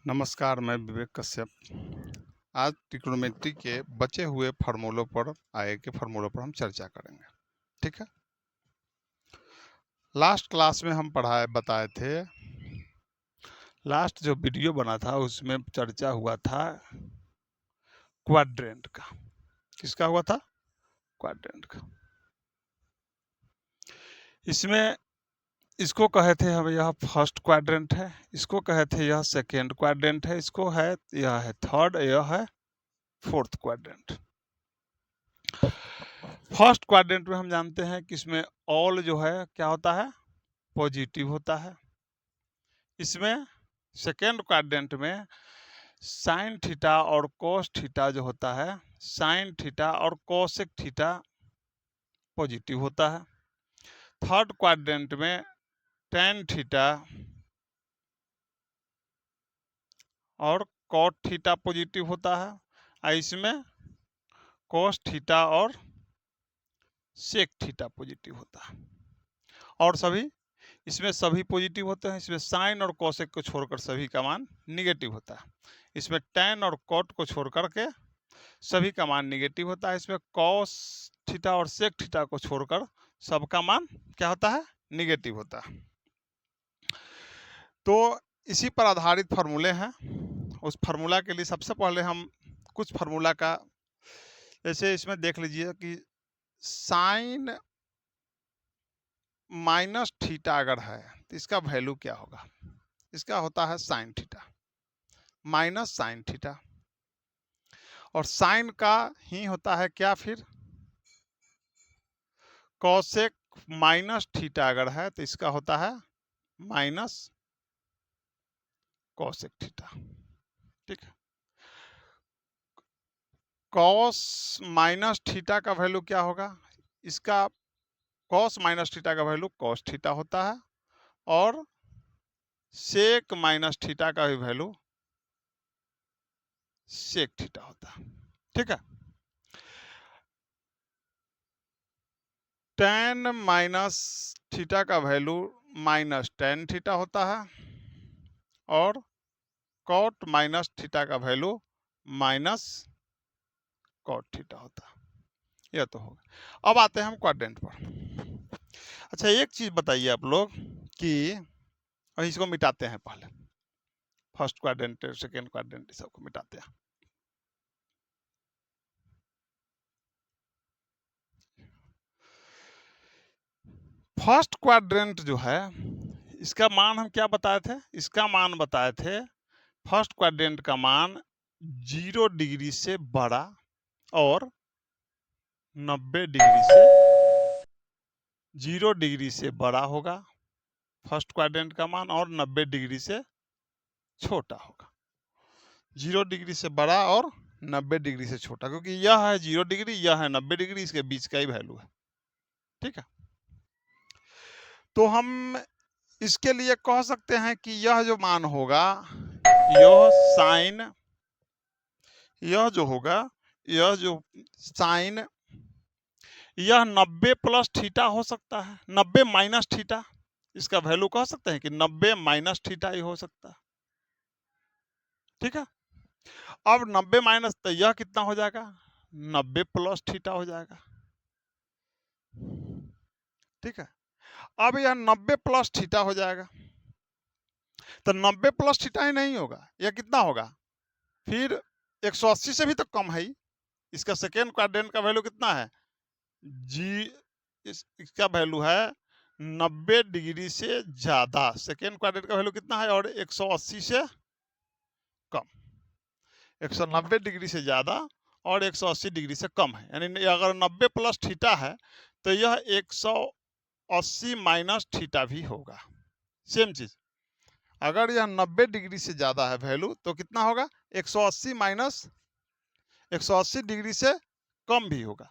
नमस्कार, मैं विवेक कश्यप। आज ट्रिग्नोमेट्री के बचे हुए फार्मूलों पर हम चर्चा करेंगे। ठीक है। लास्ट क्लास में हम बताए थे, लास्ट जो वीडियो बना था उसमें चर्चा हुआ था क्वाड्रेंट का। किसका हुआ था? क्वाड्रेंट का। इसमें इसको कहे थे हम, यह फर्स्ट क्वाड्रेंट है, इसको कहे थे यह सेकेंड क्वाड्रेंट है, इसको है यह है थर्ड, यह है फोर्थ क्वाड्रेंट। फर्स्ट क्वाड्रेंट में हम जानते हैं कि इसमें ऑल जो है क्या होता है? पॉजिटिव होता है। इसमें सेकेंड क्वाड्रेंट में साइन थीटा और कोस थीटा जो होता है, साइन थीटा और कोसेक थीटा पॉजिटिव होता है। थर्ड क्वाड्रेंट में टेन थीटा और कॉट थीटा पॉजिटिव होता है, और इसमें कोस थीटा और सेक थीटा पॉजिटिव होता है। और इसमें सभी पॉजिटिव होते हैं। इसमें साइन और कोसेक को छोड़कर सभी का मान निगेटिव होता है। इसमें टैन और कॉट को छोड़ करके सभी का मान निगेटिव होता है। इसमें कॉस थीटा और सेक थीटा को छोड़कर सबका मान क्या होता है? निगेटिव होता है। तो इसी पर आधारित फार्मूले हैं। उस फार्मूला के लिए सबसे पहले हम कुछ फार्मूला का, जैसे इसमें देख लीजिए कि साइन माइनस थीटा अगर है तो इसका वैल्यू क्या होगा? इसका होता है sine theta minus sine theta, और साइन का ही होता है क्या फिर? कोसेक माइनस थीटा अगर है तो इसका होता है माइनस कोसेक थीटा। ठीक है। कॉस माइनस थीटा का वैल्यू क्या होगा? इसका कॉस माइनस थीटा का वैल्यू कॉस थीटा होता है, और सेक माइनस थीटा का भी वैल्यू सेक थीटा होता है। ठीक है। टेन माइनस थीटा का वैल्यू माइनस टेन थीटा होता है, और कॉट माइनस थीटा का वैल्यू माइनस कॉट थीटा होता है। यह तो होगा। अब आते हैं हम क्वाड्रेंट पर। अच्छा, एक चीज बताइए आप लोग कि इसको मिटाते हैं पहले। फर्स्ट क्वाड्रेंट, सेकेंड क्वाड्रेंट, सबको मिटाते हैं। फर्स्ट क्वाड्रेंट जो है, इसका मान हम क्या बताए थे? इसका मान बताए थे, फर्स्ट क्वाड्रेंट का मान 0 डिग्री से बड़ा और 90 डिग्री से 0 डिग्री से बड़ा होगा फर्स्ट क्वाड्रेंट का मान, और 90 डिग्री से छोटा होगा। 0 डिग्री से बड़ा और 90 डिग्री से छोटा, क्योंकि यह है 0 डिग्री, यह है 90 डिग्री, इसके बीच का ही वैल्यू है। ठीक है। तो हम इसके लिए कह सकते हैं कि यह जो मान होगा, यह साइन, यह जो होगा, यह जो साइन, यह 90 प्लस थीटा हो सकता है, 90 माइनस थीटा। इसका वैल्यू कह सकते हैं कि 90 माइनस थीटा ही हो सकता है। ठीक है। अब 90 माइनस, तो यह कितना हो जाएगा? 90 प्लस थीटा हो जाएगा। ठीक है। अब यह 90 प्लस थीटा हो जाएगा, तो 90 प्लस थीटा ही नहीं होगा, यह कितना होगा फिर? 180 से भी तो कम है ही। इसका सेकेंड क्वाड्रेंट का वैल्यू कितना है? जी, इसका वैल्यू है 90 डिग्री से ज्यादा। सेकेंड क्वाड्रेंट का वैल्यू कितना है? और 180 से कम। 190 डिग्री से ज्यादा और 180 डिग्री से कम है, यानी अगर 90 प्लस थीटा है तो यह 180 माइनस थीटा भी होगा। सेम चीज, अगर यह 90 डिग्री से ज्यादा है वैल्यू, तो कितना होगा? 180 माइनस 180 डिग्री से कम भी होगा।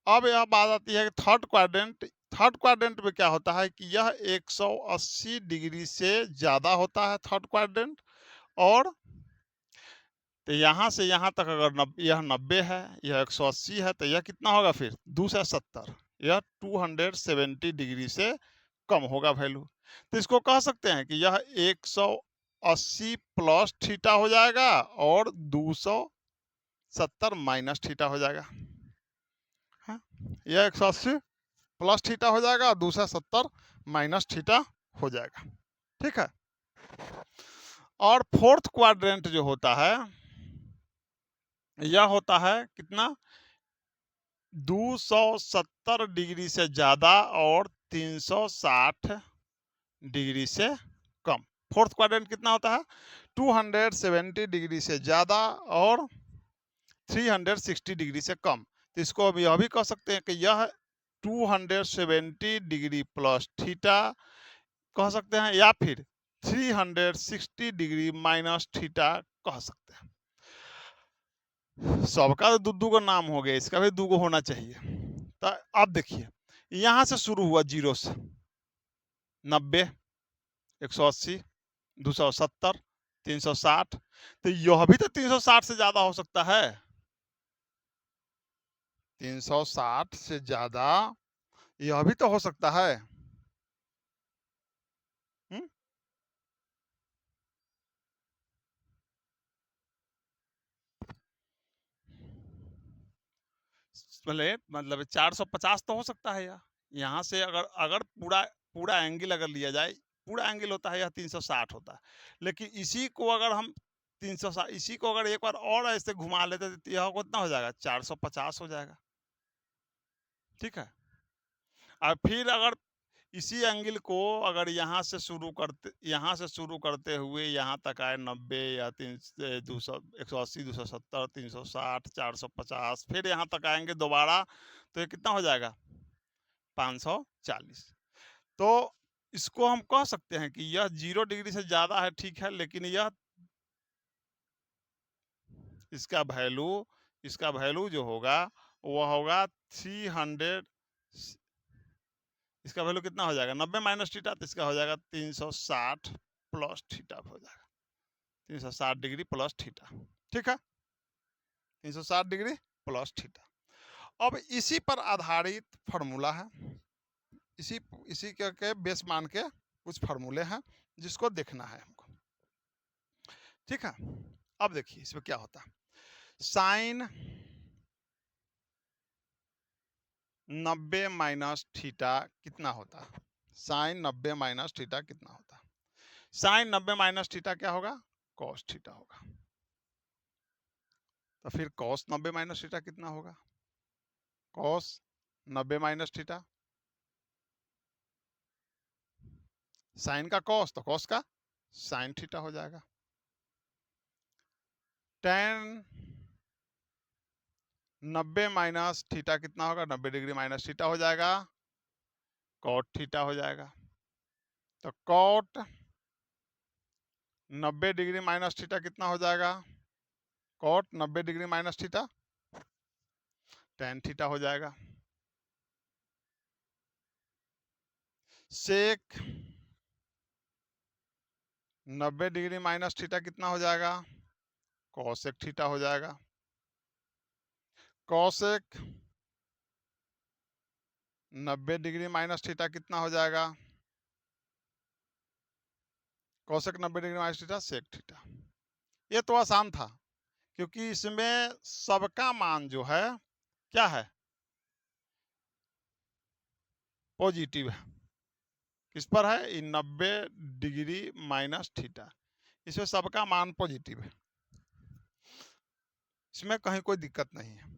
अब यह बात आती है कि थर्ड क्वाड्रेंट। थर्ड क्वाड्रेंट में क्या होता है कि यह 180 डिग्री से ज्यादा होता है थर्ड क्वाड्रेंट, और तो यहां से यहां तक अगर यह 90 है, यह 180 है, तो यह कितना होगा फिर? 2 से 70, यह 270 डिग्री से कम होगा वैल्यू। तो इसको कह सकते हैं कि यह 180 प्लस थीटा हो जाएगा और 270 माइनस थीटा हो जाएगा। हाँ? यह 180 प्लस थीटा हो जाएगा और 270 माइनस थीटा हो जाएगा। ठीक है। और फोर्थ क्वाड्रेंट जो होता है यह होता है कितना, 270 डिग्री से ज्यादा और 360 डिग्री से कम। फोर्थ क्वाड्रेंट कितना होता है, 270 डिग्री से ज्यादा और 360 डिग्री से कम। तो इसको अब यह भी कह सकते हैं कि यह 270 डिग्री प्लस थीटा कह सकते हैं, या फिर 360 डिग्री माइनस थीटा कह सकते हैं। सबका तो दो का नाम हो गया, इसका भी 2 होना चाहिए। तो अब देखिए, यहां से शुरू हुआ 0 से 90, 180, 270, 360, तो यह भी तो 360 से ज्यादा हो सकता है। 360 से ज्यादा यह भी तो हो सकता है। हुँ? मतलब 450 तो हो सकता है यार। यहाँ से अगर अगर पूरा पूरा एंगल अगर लिया जाए, पूरा एंगल होता है यह 360 होता है, लेकिन इसी को अगर हम 360, इसी को अगर एक बार और ऐसे घुमा लेते तो यह कितना हो जाएगा, 450 हो जाएगा। ठीक है। और फिर अगर इसी एंगल को अगर यहाँ से शुरू करते हुए यहाँ तक आए 90 या 200, 180, 270, 360, 450, फिर यहाँ तक आएंगे दोबारा, तो ये कितना हो जाएगा, 540। तो इसको हम कह सकते हैं कि यह 0 डिग्री से ज्यादा है, ठीक है, लेकिन यह इसका वैल्यू जो होगा वह होगा 300। इसका वैल्यू कितना हो जाएगा, 90 माइनस थीटा, तो इसका हो जाएगा 360 प्लस थीटा हो जाएगा, 360 डिग्री प्लस थीटा। ठीक है, 360 डिग्री प्लस थीटा। अब इसी पर आधारित फार्मूला है, इसी इसी के बेस मान के कुछ फार्मूले हैं जिसको देखना है हमको। ठीक है। अब देखिए इसमें क्या होता है, साइन 90 माइनस थीटा कितना होता है, साइन 90 माइनस थीटा कितना होता है। साइन 90 माइनस थीटा क्या होगा, कॉस थीटा होगा। तो फिर कॉस 90 माइनस थीटा कितना होगा, कॉस 90 माइनस थीटा, साइन का कॉस तो कॉस का साइन थीटा हो जाएगा। टेन 90 माइनस थीटा कितना होगा, 90 डिग्री माइनस थीटा हो जाएगा, कॉट थीटा हो जाएगा। तो कॉट 90 डिग्री माइनस थीटा कितना हो जाएगा, cot 90 degree minus theta tan theta हो जाएगा। सेक 90 डिग्री माइनस थीटा कितना हो जाएगा, कॉसेक थीटा हो जाएगा। कॉसेक 90 डिग्री माइनस थीटा कितना हो जाएगा, cosec 90 degree minus theta sec theta. ये तो आसान था, क्योंकि इसमें सबका मान जो है क्या है, पॉजिटिव है। किस पर है, 90 डिग्री माइनस थीटा, इसमें सबका मान पॉजिटिव है, इसमें कहीं कोई दिक्कत नहीं है।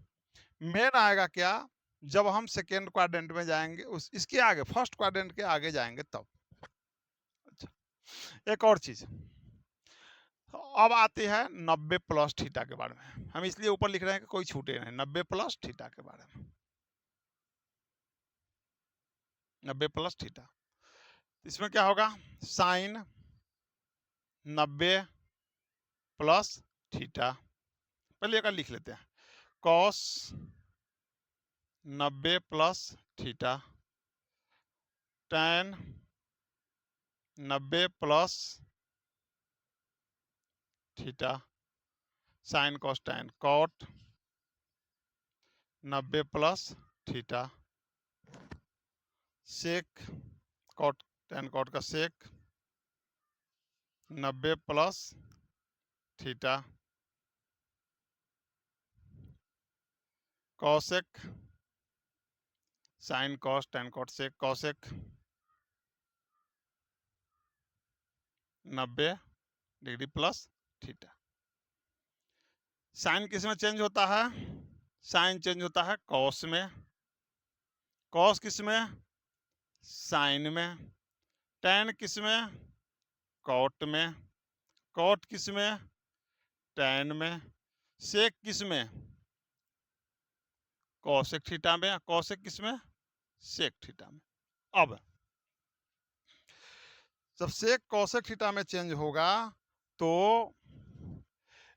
मेन आएगा क्या, जब हम सेकेंड क्वाड्रेंट में जाएंगे, उस इसके आगे फर्स्ट क्वाड्रेंट के आगे जाएंगे तब। अच्छा, एक और चीज अब आती है 90 प्लस थीटा के बारे में। हम इसलिए ऊपर लिख रहे हैं कि कोई छूटे नहीं, 90 प्लस थीटा के बारे में। 90 प्लस थीटा, इसमें क्या होगा, साइन 90 प्लस थीटा, पहले एक लिख लेते हैं, cos 90 plus theta, tan 90 plus theta, sine cos tan, cot 90 plus theta, sec cot tan cot का sec 90 plus theta cosec sine cos tan cot sec cosec 90 degree plus theta. Sine किस में change होता है? Sign change होता है cos में। Cos किस में? साइन में। टेन किस में? कॉट में। कॉट किस में? टेन में। सेक किस में? कॉसेक थीटा में। कॉसेक किस में? सेक थीटा में। अब जब सेक कॉसेक थीटा में चेंज होगा तो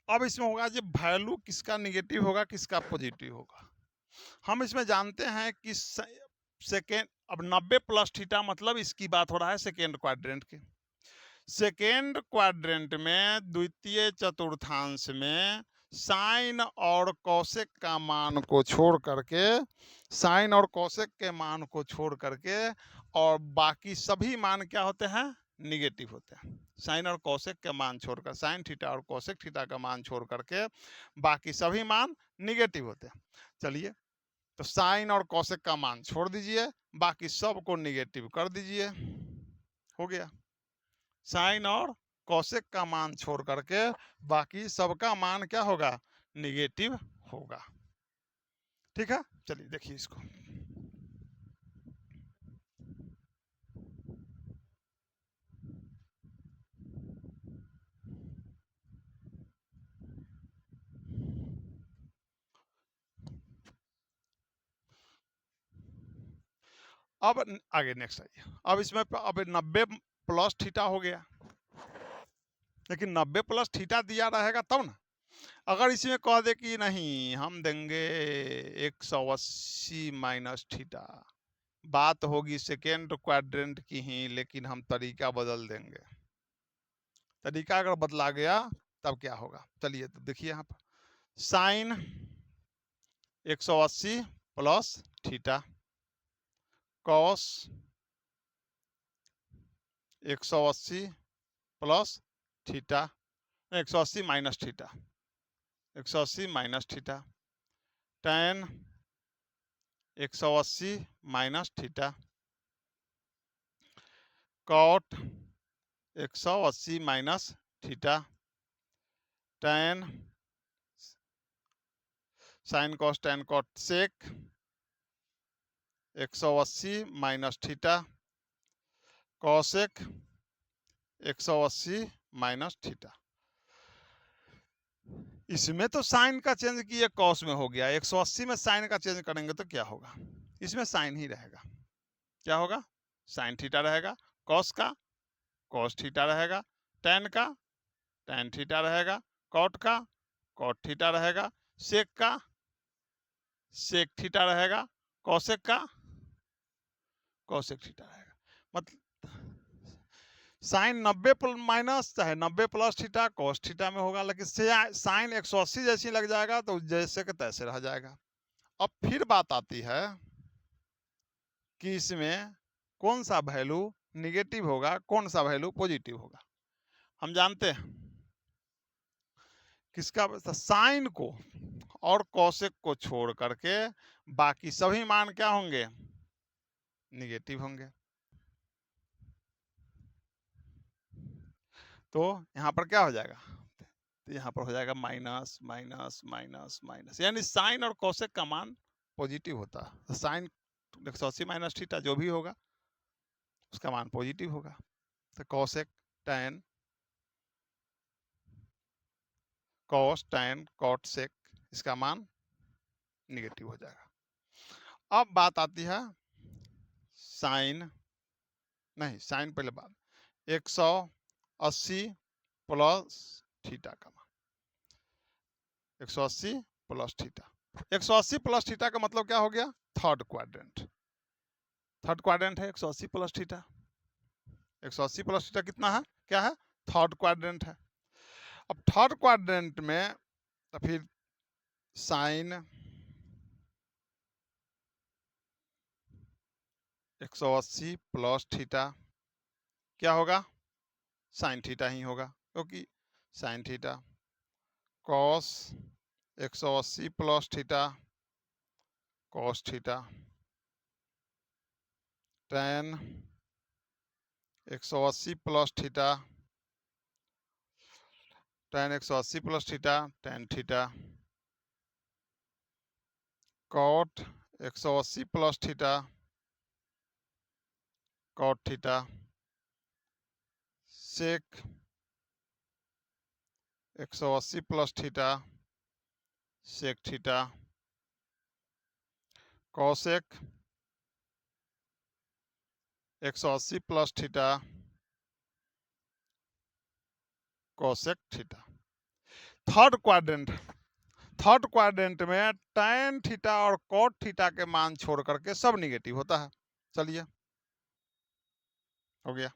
अब इसमें होगा जब वैल्यू किसका निगेटिव होगा किसका पॉजिटिव होगा। हम इसमें जानते हैं कि सेकेंड अब 90 प्लस थीटा मतलब इसकी बात हो रहा है सेकेंड क्वाड्रेंट की। सेकेंड क्वाड्रेंट में द्वितीय चतुर्थांश में साइन और कॉसेक का मान को छोड़ करके साइन और कॉसेक के मान को छोड़ करके और बाकी सभी मान क्या होते हैं? निगेटिव होते हैं। साइन और कॉसेक के मान छोड़कर साइन थीटा और कॉसेक थीटा का मान छोड़ करके बाकी सभी मान निगेटिव होते हैं। चलिए तो साइन और कॉसेक का मान छोड़ दीजिए, बाकी सब को निगेटिव कर दीजिए, हो गया। साइन और कॉसेक का मान छोड़ करके बाकी सबका मान क्या होगा? निगेटिव होगा। ठीक है, चलिए देखिए इसको। अब आगे नेक्स्ट आइए। अब इसमें अब 90 प्लस थीटा हो गया, लेकिन 90 प्लस थीटा दिया रहेगा तब ना। अगर इसमें कह दे कि नहीं हम देंगे 180 माइनस थीटा, बात होगी सेकेंड क्वाड्रेंट की ही, लेकिन हम तरीका बदल देंगे। तरीका अगर बदला गया तब क्या होगा? चलिए तो देखिए यहाँ पर sine 180 plus theta cos 180 plus theta 180 minus theta 180 minus theta tan 180 minus theta cot 180 minus theta tan sine cos tan cot sec 180 minus theta cosec 180 minus theta. इसमें तो साइन का चेंज किए कॉस में हो गया, 180 में साइन का change करेंगे तो क्या होगा? इसमें साइन ही रहेगा। क्या होगा? साइन थीटा रहेगा। कॉस का कॉस थीटा रहेगा। टेन का टेन थीटा रहेगा। कॉट का कॉट थीटा रहेगा। सेक का सेक थीटा रहेगा। कॉसेक का कॉसेक थीटा रहेगा। मतलब साइन 90 माइनस चाहे 90 प्लस थीटा कॉस थीटा में होगा, लेकिन साइन 180 जैसी लग जाएगा तो जैसे के तैसे रह जाएगा। अब फिर बात आती है कि इसमें कौन सा वैल्यू निगेटिव होगा कौन सा वैल्यू पॉजिटिव होगा। हम जानते हैं किसका? साइन को और कॉसेक को छोड़ करके बाकी सभी मान क्या होंगे? निगेटिव होंगे। तो यहाँ पर क्या हो जाएगा? तो यहाँ पर हो जाएगा माइनस माइनस माइनस माइनस, यानी साइन और कॉसेक का मान पॉजिटिव होता है। तो साइन 180 माइनस थीटा जो भी होगा उसका मान पॉजिटिव होगा। तो cosec tan cos tan cot sec इसका मान निगेटिव हो जाएगा। अब बात आती है साइन, नहीं साइन पहले बात, 180 प्लस थीटा का मान 180 प्लस थीटा 180 प्लस थीटा का मतलब क्या हो गया? Third quadrant. थर्ड क्वाड्रेंट है 180 प्लस थीटा। 180 प्लस थीटा कितना है? क्या है? थर्ड क्वाड्रेंट है। अब थर्ड क्वाड्रेंट में तो फिर साइन 180 प्लस थीटा क्या होगा? साइन थीटा ही होगा, क्योंकि sine theta cos 180 plus theta cos theta tan 180 plus theta tan 180 plus theta tan theta cot 180 plus theta cot theta sec 180 plus theta sec theta cosec 180 plus theta cosec theta. Third quadrant में tan theta और cot theta के मान छोड़ करके सब negative होता है। चलिए हो गया।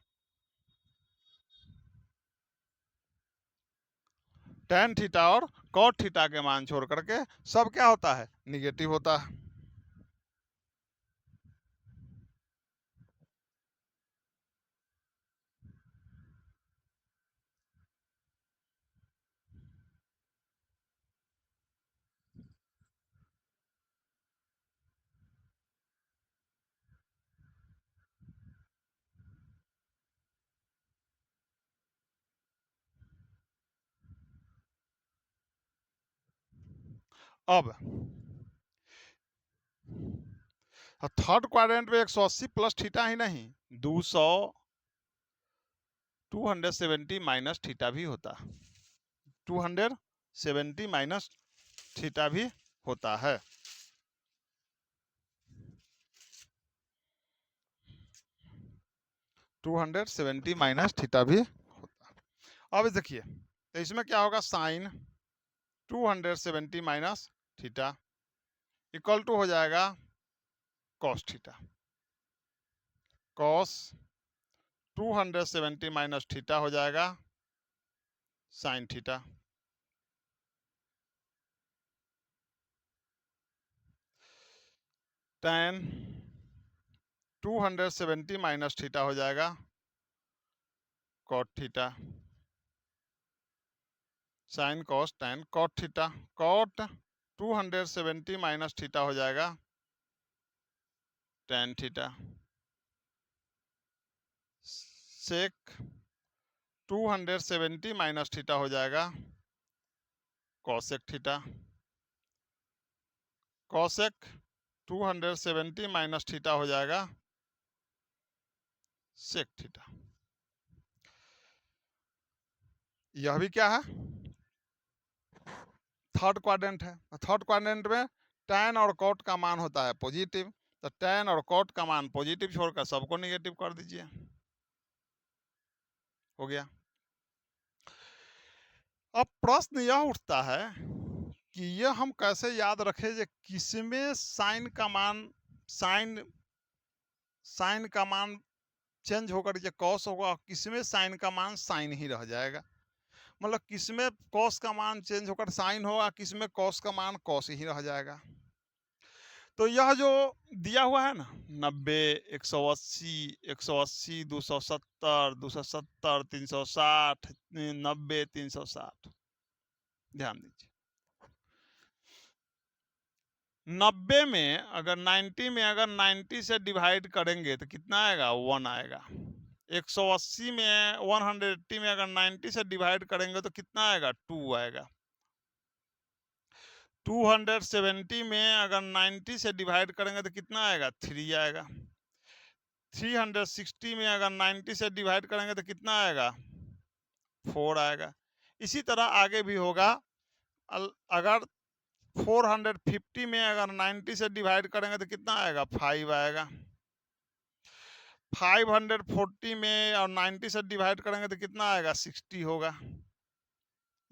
tan थीटा और cot थीटा के मान छोड़ करके सब क्या होता है, निगेटिव होता है। अब थर्ड क्वाड्रेंट में 180 प्लस थीटा ही नहीं 270 माइनस थीटा भी होता है। 270 माइनस थीटा भी होता है। 270 माइनस थीटा भी होता है। अब देखिए तो इसमें क्या होगा, sine 270 minus theta equal to हो जाएगा cos theta. Cos 270 minus theta हो जाएगा sine theta. tan 270 minus theta हो जाएगा cot theta. Sine cos tan cot theta. Cot 270 minus theta हो जाएगा tan theta. Sec 270 minus theta हो जाएगा cosec theta. Cosec 270 minus theta हो जाएगा सेक थीटा। यह भी क्या है, थर्ड क्वाड्रेंट है। थर्ड क्वाड्रेंट में tan और cot का मान होता है पॉजिटिव, तो tan और cot का मान पॉजिटिव छोड़कर सबको निगेटिव कर दीजिए, हो गया। अब प्रश्न यह उठता है कि यह हम कैसे याद रखें कि किसमें साइन का मान साइन का मान चेंज होकर ये कॉस होगा, किसमें साइन का मान साइन ही रह जाएगा। मतलब किसमें कॉस का मान चेंज होकर साइन होगा, किसमें कॉस का मान कॉस ही रह जाएगा। तो यह जो दिया हुआ है ना 90 180 180 270 270 360 90 360, ध्यान दीजिए 90 में अगर 90 में अगर 90 से डिवाइड करेंगे तो कितना आएगा, 1 आएगा। 180 में 180 में अगर 90 से डिवाइड करेंगे तो कितना आएगा, 2 आएगा। 270 में अगर 90 से डिवाइड करेंगे तो कितना आएगा, 3 आएगा। 360 में अगर 90 से डिवाइड करेंगे तो कितना आएगा, 4 आएगा। इसी तरह आगे भी होगा। अगर 450 में अगर 90 से डिवाइड करेंगे तो कितना आएगा, 5 आएगा। 540 में और 90 से डिवाइड करेंगे तो कितना आएगा, 60 होगा।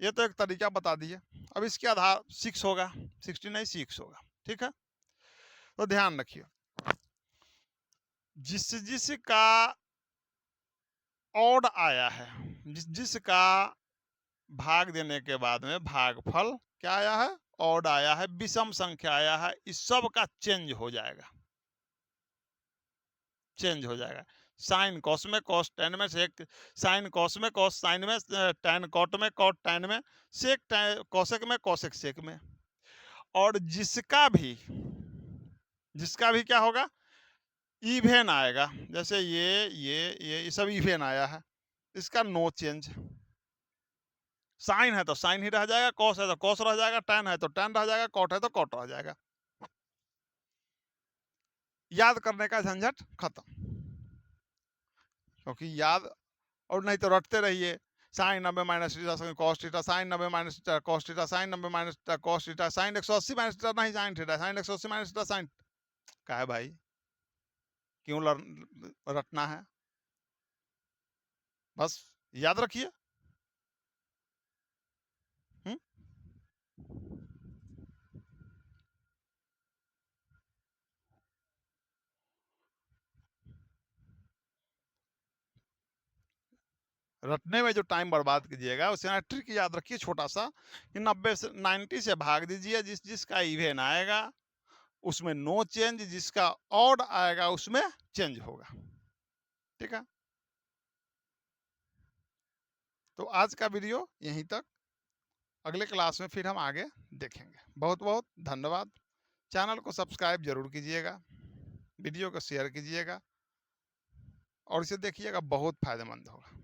ये तो एक तरीका बता दिए। अब इसके आधार 6 होगा, 60 नहीं 6 होगा, ठीक है। तो ध्यान रखिए जिसका ऑड आया है, जिसका भाग देने के बाद में भागफल क्या आया है, ऑड आया है, विषम संख्या आया है, इस सब का चेंज हो जाएगा, चेंज हो जाएगा। साइन कॉस में, कॉस टेन में, सेक साइन कॉस में, कॉस साइन में, टेन कॉट में, कॉट टेन में, सेक कॉसेक में, कॉसेक सेक में। और जिसका भी क्या होगा, इवेन आएगा। जैसे ये सब इवेन आया है, इसका नो चेंज। साइन है तो साइन ही रह जाएगा, कॉस है तो कॉस रह जाएगा, टेन है तो टेन रह जाएगा, कॉट है तो कॉट रह जाएगा। याद करने का झंझट खत्म, क्योंकि याद, और नहीं तो रटते रहिए, sine 90 minus theta cos theta, sine 90 minus theta cos theta, sine 90 minus theta cos theta, sine 180 minus theta नहीं sine theta, sine 180 minus theta sine. क्या है भाई, क्यों रटना है, बस याद रखिए। रटने में जो टाइम बर्बाद कीजिएगा, उसे ट्रिक याद रखिए छोटा सा, कि 90 से 90 से भाग दीजिए, जिसका इवेन आएगा उसमें नो चेंज, जिसका ऑड आएगा उसमें चेंज होगा। ठीक है, तो आज का वीडियो यहीं तक, अगले क्लास में फिर हम आगे देखेंगे। बहुत बहुत धन्यवाद। चैनल को सब्सक्राइब जरूर कीजिएगा, वीडियो को शेयर कीजिएगा, और इसे देखिएगा, बहुत फायदेमंद होगा।